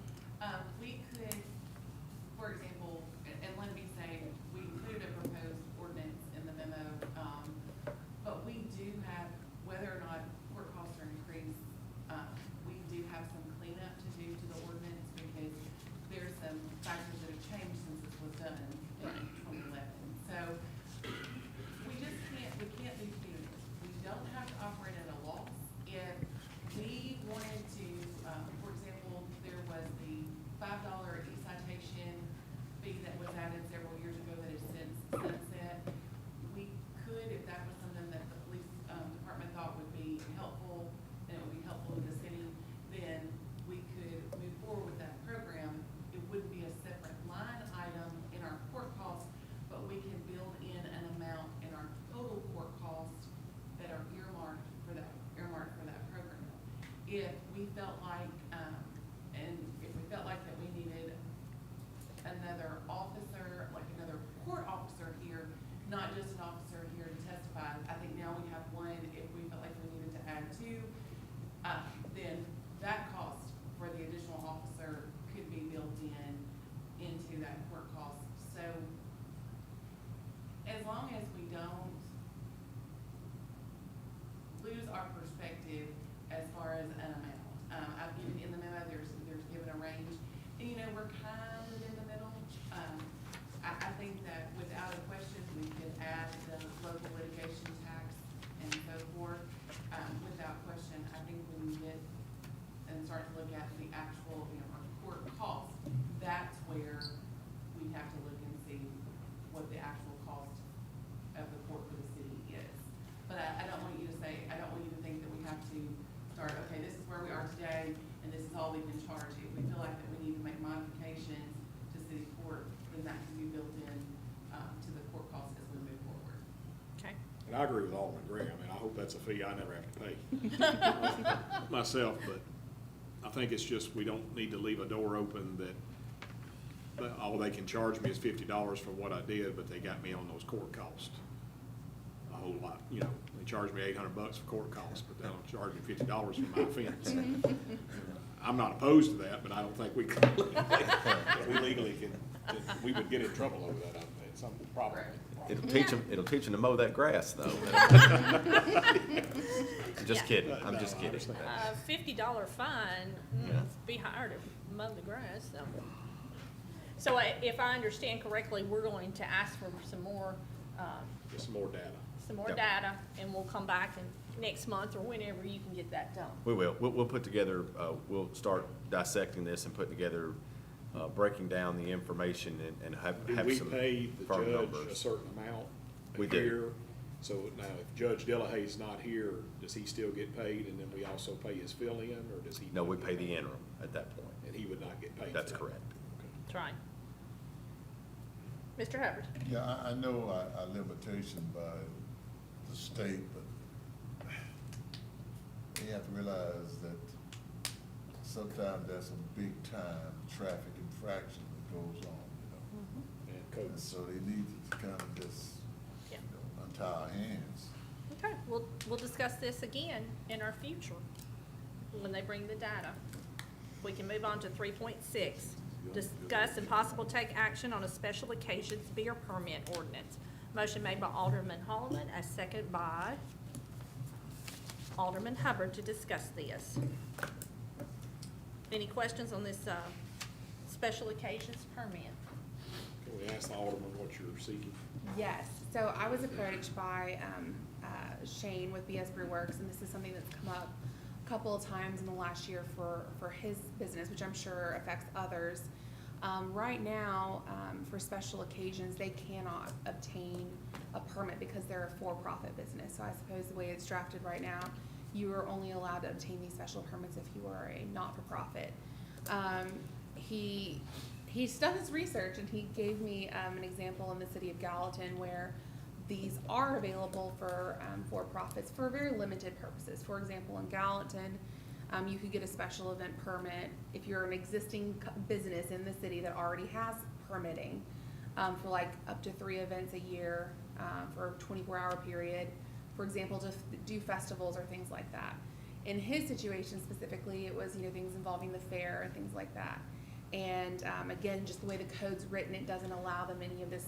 We could, for example, and let me say, we included a proposed ordinance in the memo, but we do have, whether or not court costs are increased, we do have some cleanup to do to the ordinance, because there's some factors that have changed since this was done in 2011. So we just can't be punitive. We don't have to operate at a loss if another officer, like another court officer here, not just an officer here to testify. I think now we have one, if we felt like we needed to add two, then that cost for the additional officer could be built into that court cost. So as long as we don't lose our perspective as far as an amount. I've given in the memo, there's given a range, and you know, we're kind of in the middle. I think that without a question, we could add the local litigation tax and so forth. Without question, I think when we get and start to look at the actual, you know, our court cost, that's where we have to look and see what the actual cost of the court for the city is. But I don't want you to say, I don't want you to think that we have to start, okay, this is where we are today, and this is all we can charge. If we feel like that we need to make modifications to city court, then that can be built in to the court costs as we move forward. Okay. And I agree with Alderman Gray. I mean, I hope that's a fee I never have to pay myself, but I think it's just, we don't need to leave a door open that all they can charge me is $50 for what I did, but they got me on those court costs a whole lot. You know, they charge me $800 for court costs, but they don't charge me $50 for my offense. I'm not opposed to that, but I don't think we can, we legally we would get in trouble over that. It's something probably. It'll teach them to mow that grass, though. Just kidding, I'm just kidding. $50 fine, Yeah. be hard to mow the grass, so. So if I understand correctly, we're going to ask for some more, Get some more data. Yep. data, and we'll come back next month or whenever you can get that done. We will. We'll put together, we'll start dissecting this and put together, breaking down the information and have Do some we pay the firm judge numbers. a certain amount a We do. year? So now, if Judge Delahay's not here, does he still get paid, and then we also pay his fill-in, or does he? No, not we get pay paid? the interim at that point. And he would not get paid for That's that? correct. That's right. Mr. Hubbard? Yeah, I know our limitation by the state, but you have to realize that sometimes there's some big-time traffic infraction that goes on, you know? And And codes. so they need to kind of just, Yeah. you know, untie our hands. Okay, we'll discuss this again in our future, when they bring the data. We can move on to 3.6. Discuss and possible take action on a special occasions beer permit ordinance. Motion made by Alderman Holloman, as second by Alderman Hubbard to discuss this. Any questions on this, special occasions permit? Can we ask the Alderman what you're seeking? Yes, so I was approached by Shane with BS Brew Works, and this is something that's come up a couple of times in the last year for his business, which I'm sure affects others. Right now, for special occasions, they cannot obtain a permit because they're a for-profit business. So I suppose the way it's drafted right now, you are only allowed to obtain these special permits if you are a not-for-profit. He's done his research, and he gave me an example in the city of Gallatin where these are available for profits for very limited purposes. For example, in Gallatin, you could get a special event permit if you're an existing business in the city that already has permitting for like up to 3 events a year for a 24-hour period. For example, to do festivals or things like that. In his situation specifically, it was things involving the fair and things like that. And again, just the way the code's written, it doesn't allow them any of this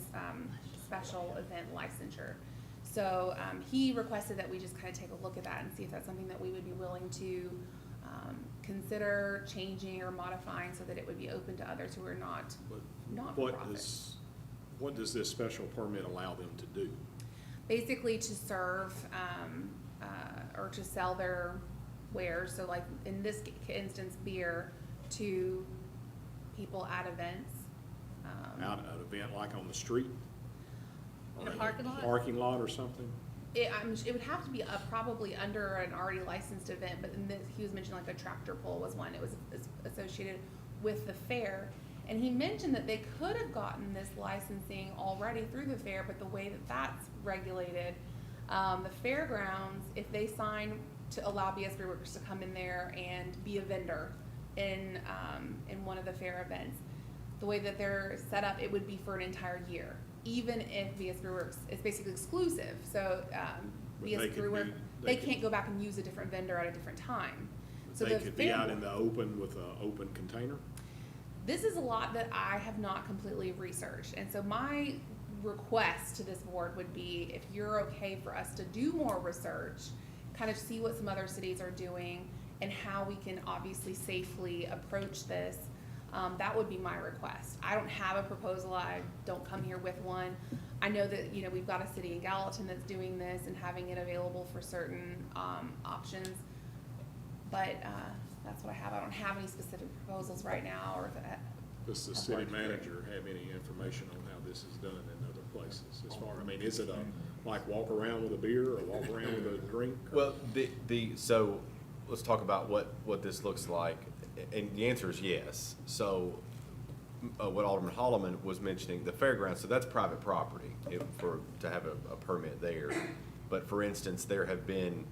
special event licensure. So he requested that we just kind of take a look at that and see if that's something that we would be willing to consider changing or modifying so that it would be open to others who are not for profit. What does this special permit allow them to do? Basically to serve or to sell their wares. So like in this instance, beer to people at events. Out at an event like on the street? In a Or parking lot? Parking lot or something? It would have to be probably under an already licensed event, but in this, he was mentioning like a tractor pull was one. It was associated with the fair. And he mentioned that they could have gotten this licensing already through the fair, but the way that that's regulated, the fairgrounds, if they sign to allow BS Brew Workers to come in there and be a vendor in one of the fair events, the way that they're set up, it would be for an entire year, even if VS Brewer is basically exclusive. So, But VS they could Brewer, be- they they could- can't go back and use a different vendor at a different time. So They the could be out in fair- the open with an open container? This is a lot that I have not completely researched, and so my request to this board would be if you're okay for us to do more research, kind of see what some other cities are doing and how we can obviously safely approach this. That would be my request. I don't have a proposal. I don't come here with one. I know that, you know, we've got a city in Gallatin that's doing this and having it available for certain options. But that's what I have. I don't have any specific proposals right now, or if Does the I've city worked through it. manager have any information on how this is done in other places? As far, I mean, is it like walk around with a beer or walk around with a drink? Well, so let's talk about what this looks like, and the answer is yes. So, what Alderman Holloman was mentioning, the fairgrounds, so that's private property to have a permit there. But for instance, there have been,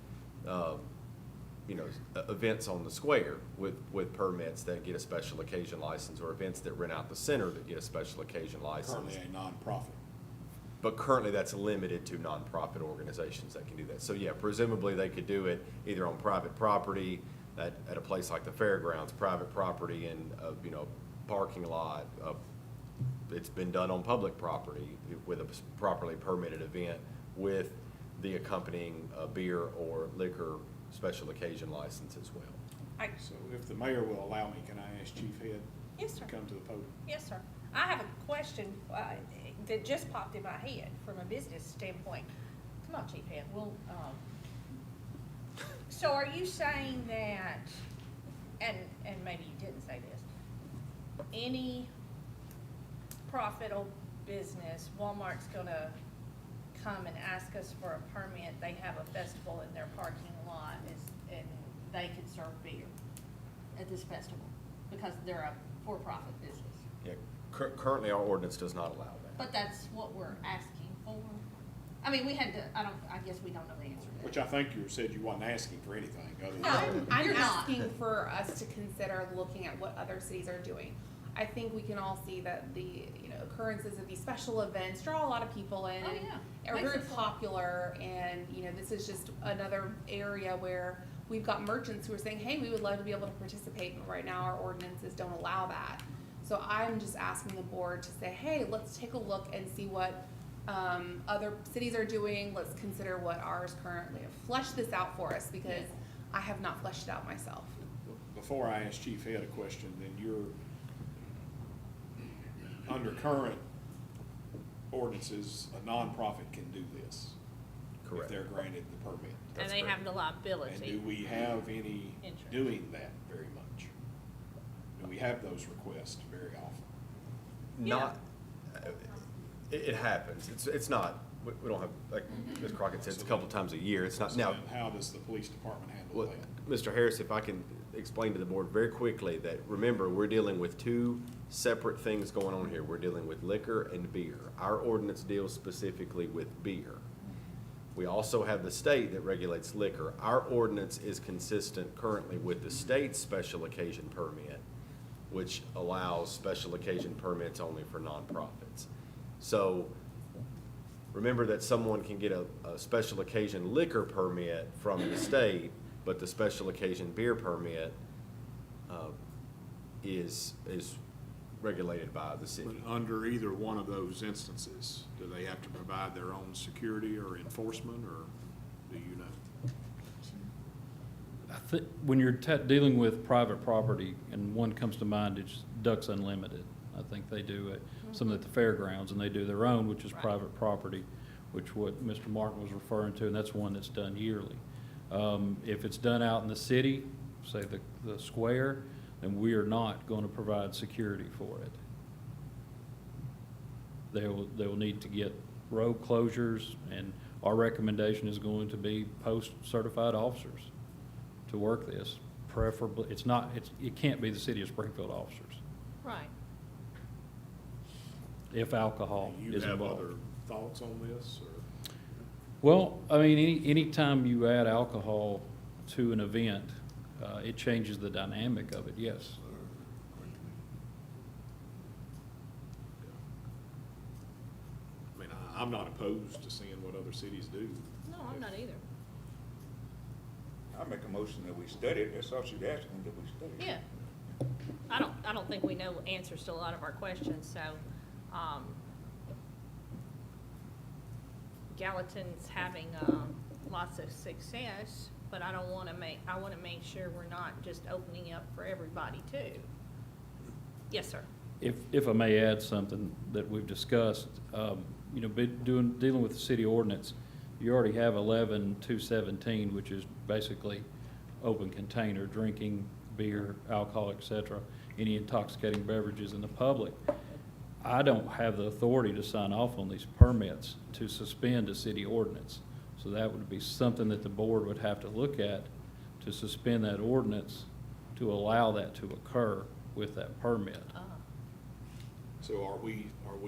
events on the square with permits that get a special occasion license, or events that rent out the center that get a special occasion license. Currently a nonprofit. But currently, that's limited to nonprofit organizations that can do that. So yeah, presumably they could do it either on private property, at a place like the fairgrounds, private property in, parking lot. It's been done on public property with a properly permitted event with the accompanying beer or liquor special occasion license as well. So if the mayor will allow me, can I ask Chief Head Yes, to sir. come to the podium? Yes, sir. I have a question that just popped in my head from a business standpoint. Come on, Chief Head, so are you saying that, and maybe you didn't say this, any profitable business, Walmart's gonna come and ask us for a permit, they have a festival in their parking lot, and they can serve beer at this festival, because they're a for-profit business? Yeah, currently our ordinance does not allow that. But that's what we're asking for. I mean, we had to, I guess we don't know the answer to that. Which I think you said you wasn't asking for anything other than. No. I'm You're not. asking for us to consider looking at what other cities are doing. I think we can all see that the, occurrences of these special events draw a lot of people in. Oh, and yeah. are Makes very it fun. popular, and, this is just another area where we've got merchants who are saying, hey, we would love to be able to participate, but right now our ordinances don't allow that. So I'm just asking the board to say, hey, let's take a look and see what other cities are doing. Let's consider what ours currently, flesh this out for us, because I have not fleshed it out myself. Before I ask Chief Head a question, then you're, under current ordinances, a nonprofit can do this. Correct. If they're granted the permit. And That's they correct. have the liability. And do we have any Insurance. doing that very much? Do we have those requests very often? Not, it happens. It's not, we don't have, like Ms. Crockett said, it's a couple times a year. It's not, So now, then how does the police department handle well, that? Mr. Harris, if I can explain to the board very quickly that, remember, we're dealing with two separate things going on here. We're dealing with liquor and beer. Our ordinance deals specifically with beer. We also have the state that regulates liquor. Our ordinance is consistent currently with the state's special occasion permit, which allows special occasion permits only for nonprofits. So remember that someone can get a special occasion liquor permit from the state, but the special occasion beer permit is regulated by the city. But under either one of those instances, do they have to provide their own security or enforcement, or do you know? I think when you're dealing with private property, and one comes to mind, it's Ducks Unlimited. I think they do some at the fairgrounds, and they do their own, which is Right. private property, which what Mr. Martin was referring to, and that's one that's done yearly. If it's done out in the city, say the square, then we are not going to provide security for it. They will need to get road closures, and our recommendation is going to be post-certified officers to work this. Preferably, it can't be the city of Springfield officers Right. if alcohol Do you is have involved. other thoughts on this, or? Well, I mean, anytime you add alcohol to an event, it changes the dynamic of it, yes. I'm not opposed to seeing what other cities do. No, I'm not either. I make a motion that we study it, that's all she's asking, that we study it. Yeah. I don't think we know answers to a lot of our questions, so, Gallatin's having, lots of success, but I wanna make sure we're not just opening up for everybody too. Yes, sir. If I may add something that we've discussed, you know, dealing with the city ordinance, you already have 11-217, which is basically open container, drinking, beer, alcohol, et cetera, any intoxicating beverages in the public. I don't have the authority to sign off on these permits to suspend a city ordinance. So that would be something that the board would have to look at to suspend that ordinance to allow that to occur with that permit. So are we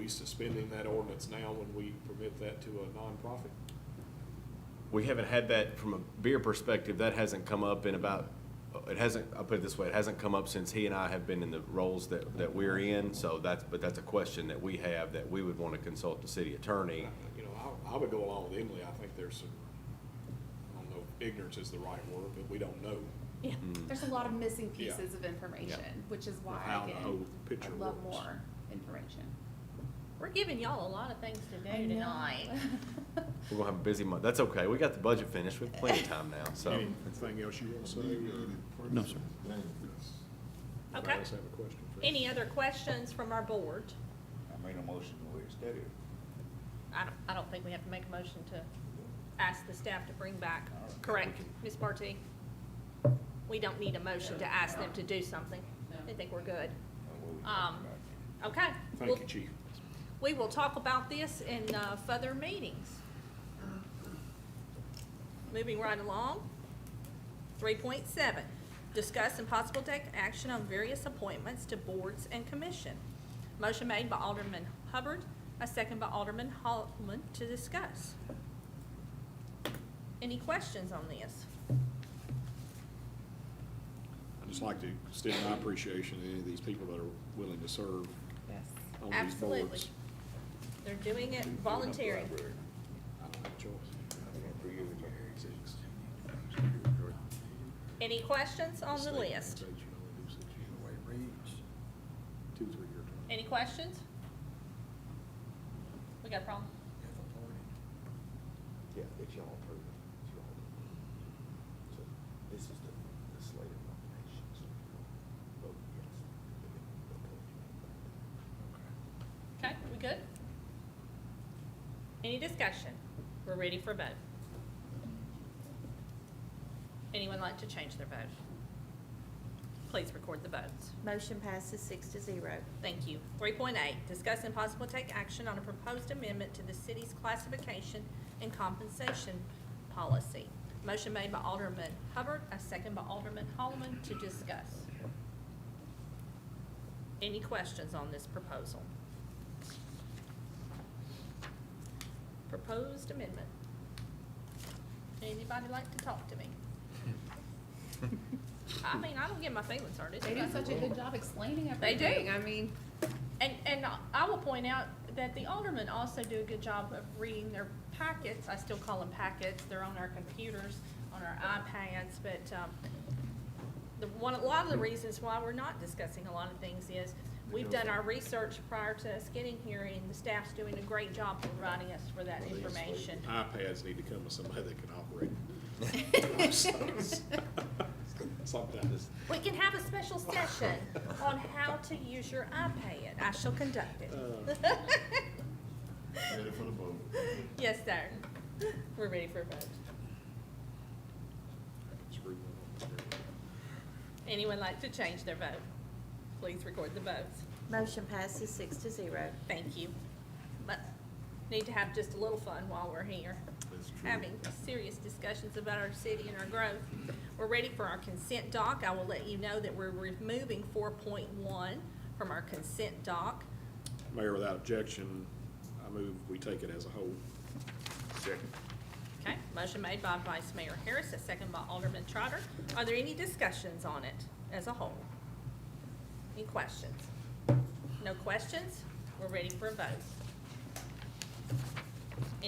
suspending that ordinance now when we permit that to a nonprofit? We haven't had that from a beer perspective. That hasn't come up in about, I'll put it this way, it hasn't come up since he and I have been in the roles that we're in. So but that's a question that we have that we would want to consult the city attorney. You know, I would go along with Emily. I think there's some, I don't know if ignorance is the right word, but we don't know Yeah. There's a lot of missing Yeah. pieces of information, which is why, how the whole again, picture I'd love works. more information. We're giving y'all a lot of things to I do know. tonight. We're gonna have a busy month. That's okay. We got the budget finished. We have plenty of time now, so. Anything else you want to say? No, sir. Okay. I just have a question. for you. Any other questions from our board? I made a motion that we study it. I don't think we have to make a motion to ask the staff to bring back, correct, Ms. Barty? We don't need a motion to ask them to do something. I think we're good. Okay. Thank you, Chief. We will talk about this in further meetings. Moving right along. 3.7, discuss and possible take action on various appointments to boards and commission. Motion made by Alderman Hubbard, a second by Alderman Holman to discuss. Any questions on this? I'd just like to extend my appreciation to any of these people that are willing to serve Yes. on these Absolutely. boards. They're doing it voluntary. I don't have a choice. Any questions on the list? The way it reads. 2-3 year term. Any questions? We got a problem? If appointed. Yeah, it's y'all approved. It's y'all. So this is the slate of nominations. Vote yes. Okay, we good? Any discussion? We're ready for a vote. Anyone like to change their vote? Please record the votes. Motion passes 6-0. Thank you. 3.8, discuss and possible take action on a proposed amendment to the city's classification and compensation policy. Motion made by Alderman Hubbard, a second by Alderman Holman to discuss. Any questions on this proposal? Proposed amendment. Anybody like to talk to me? I mean, I don't get my feelings hurt. It's They do fine. such a good job explaining They do. everything. I mean, And I will point out that the aldermen also do a good job of reading their packets. I still call them packets. They're on our computers, on our iPads, but, a lot of the reasons why we're not discussing a lot of things is we've done our research prior to us getting here, and the staff's doing a great job providing us for that information. iPads need to come with somebody that can operate. Sometimes. We can have a special session on how to use your iPad. I shall conduct it. Ready for the vote. Yes, sir. We're ready for a vote. Anyone like to change their vote? Please record the votes. Motion passes 6-0. Thank you. But need to have just a little fun while we're here, That's true. having serious discussions about our city and our growth. We're ready for our consent doc. I will let you know that we're removing 4.1 from our consent doc. Mayor, without objection, I move we take it as a whole. Second. Okay, motion made by Vice Mayor Harris, a second by Alderman Trotter. Are there any discussions on it as a whole? Any questions? No questions? We're ready for a vote.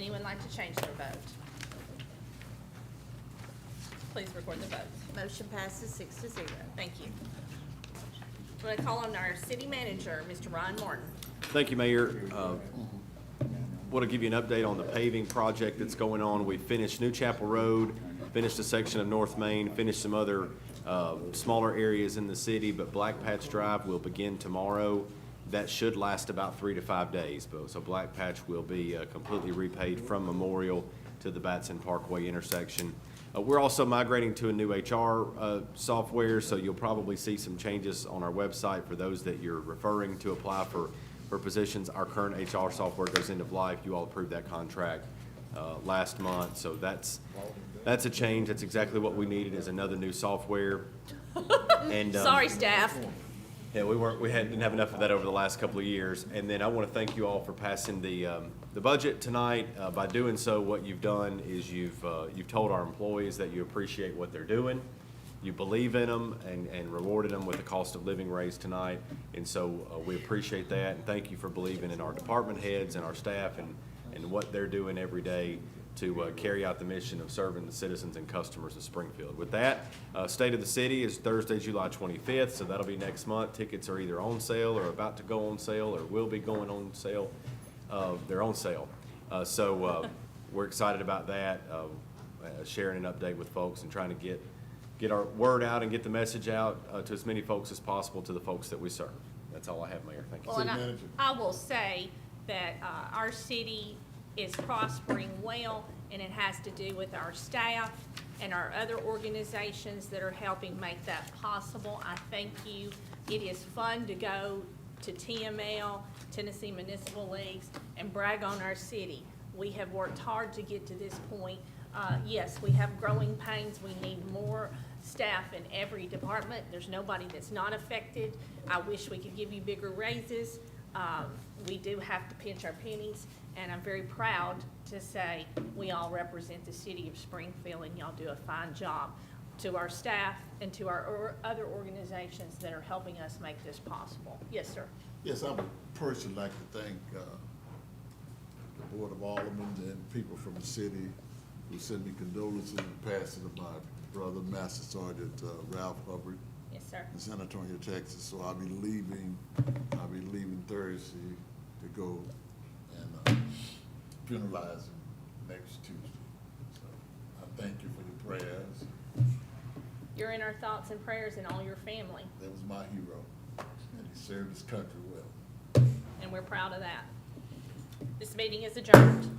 Anyone like to change their vote? Please record the vote. Motion passes 6-0. Thank you. I'm going to call on our city manager, Mr. Ryan Martin. Thank you, Mayor. Want to give you an update on the paving project that's going on. We finished New Chapel Road, finished a section of North Main, finished some other smaller areas in the city, but Black Patch Drive will begin tomorrow. That should last about 3 to 5 days. So Black Patch will be completely repaid from Memorial to the Batson Parkway intersection. We're also migrating to a new HR software, so you'll probably see some changes on our website for those that you're referring to apply for positions. Our current HR software goes end of life. You all approved that contract last month, so that's a change. That's exactly what we needed, is another new software. And Sorry, staff. yeah, didn't have enough of that over the last couple of years. And then I want to thank you all for passing the budget tonight. By doing so, what you've done is you've told our employees that you appreciate what they're doing. You believe in them and rewarded them with the cost of living raise tonight. And so we appreciate that, and thank you for believing in our department heads and our staff and what they're doing every day to carry out the mission of serving the citizens and customers of Springfield. With that, State of the City is Thursday, July 25th, so that'll be next month. Tickets are either on sale or about to go on sale or will be going on sale. They're on sale. So we're excited about that, sharing an update with folks and trying to get our word out and get the message out to as many folks as possible, to the folks that we serve. That's all I have, Mayor. Thank you. Well, and City manager. I will say that our city is prospering well, and it has to do with our staff and our other organizations that are helping make that possible. I thank you. It is fun to go to TML, Tennessee Municipal Leagues, and brag on our city. We have worked hard to get to this point. Yes, we have growing pains. We need more staff in every department. There's nobody that's not affected. I wish we could give you bigger raises. We do have to pinch our pennies, and I'm very proud to say we all represent the city of Springfield, and y'all do a fine job. To our staff and to our other organizations that are helping us make this possible. Yes, sir. Yes, I would personally like to thank the Board of Aldermen and people from the city who sent me condolences in the passing of my brother, Master Sergeant Ralph Hubbard, Yes, sir. in San Antonio, Texas. So I'll be leaving Thursday to go and funeralize him next Tuesday. So I thank you for your prayers. You're in our thoughts and prayers and all your family, That was my hero, and he served his country well. and we're proud of that. This meeting is adjourned.